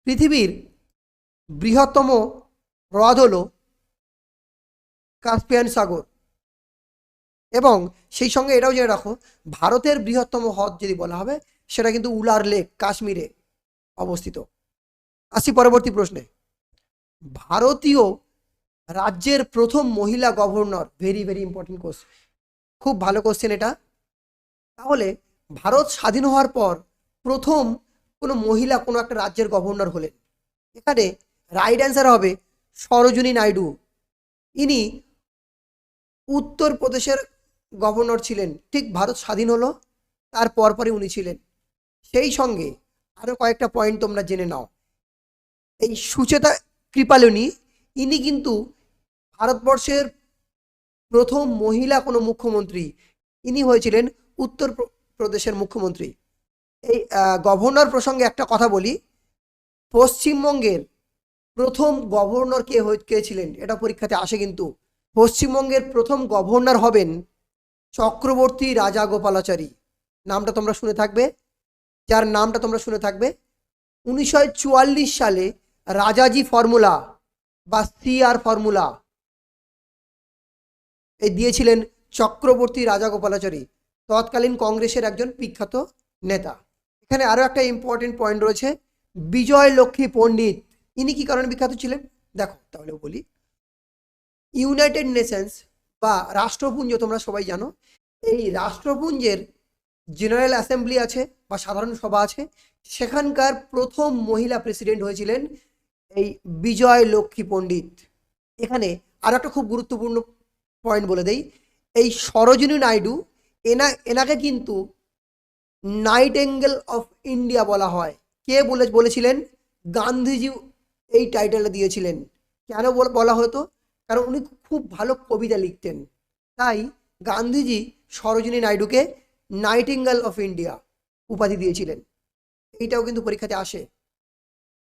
পৃথিবীর বৃহত্তম হ্রদ হলো কাস্পিয়ান সাগর, এবং সেই সঙ্গে এটাও জেনে রাখো ভারতের বৃহত্তম হ্রদ যদি বলা হবে সেটা কিন্তু উলার লেক, কাশ্মীরে অবস্থিত। আসি পরবর্তী প্রশ্নে। ভারতীয় রাজ্যের প্রথম মহিলা governor, very very important question, খুব ভালো কোশ্চেন এটা। তাহলে ভারত স্বাধীন হওয়ার পর প্রথম কোনো মহিলা কোনো একটা রাজ্যের গভর্নর হলেন, এখানে রাইট অ্যান্সার হবে সরোজিনী নাইডু। ইনি উত্তরপ্রদেশের গভর্নর ছিলেন, ঠিক ভারত স্বাধীন হলো তার পরপরই উনি ছিলেন। সেই সঙ্গে আরও কয়েকটা পয়েন্ট তোমরা জেনে নাও। এই সুচেতা কৃপালিনী, ইনি কিন্তু ভারতবর্ষের প্রথম মহিলা কোনো মুখ্যমন্ত্রী, ইনি হয়েছিলেন উত্তরপ্রদেশের মুখ্যমন্ত্রী। এই গভর্নর প্রসঙ্গে একটা কথা বলি, পশ্চিমবঙ্গের প্রথম গভর্নর কে ছিলেন এটা পরীক্ষাতে আসে কিন্তু। পশ্চিমবঙ্গের প্রথম গভর্নর হবেন চক্রবর্তী রাজাগোপালাচারী, নামটা তোমরা শুনে থাকবে, যার নামটা তোমরা শুনে থাকবে। 1944 সালে রাজাজি ফর্মুলা বা সিআর ফর্মুলা এই দিয়েছিলেন চক্রবর্তী রাজাগোপালাচারী, তৎকালীন কংগ্রেসের একজন বিখ্যাত নেতা। এখানে আরও একটা ইম্পর্টেন্ট পয়েন্ট রয়েছে, বিজয় লক্ষ্মী পণ্ডিত, ইনি কি কারণে বিখ্যাত ছিলেন দেখো তাহলে বলি। ইউনাইটেড নেশনস বা রাষ্ট্রপুঞ্জ তোমরা সবাই জানো, এই রাষ্ট্রপুঞ্জের জেনারেল অ্যাসেম্বলি আছে বা সাধারণ সভা আছে, সেখানকার প্রথম মহিলা প্রেসিডেন্ট হয়েছিলেন এই বিজয় লক্ষ্মী পণ্ডিত। এখানে আর একটা খুব গুরুত্বপূর্ণ পয়েন্ট বলে দেই, এই সরোজিনী নাইডু এনাকে কিন্তু নাইটেঙ্গেল অফ ইন্ডিয়া বলা হয়। কে বলেছিলেন? গান্ধীজি এই টাইটেলটা দিয়েছিলেন। কেন বলা হতো? কারণ উনি খুব ভালো কবিতা লিখতেন, তাই গান্ধীজি সরোজিনী নাইডুকে নাইটিঙ্গেল অফ ইন্ডিয়া উপাধি দিয়েছিলেন। এইটাও কিন্তু পরীক্ষাতে আসে।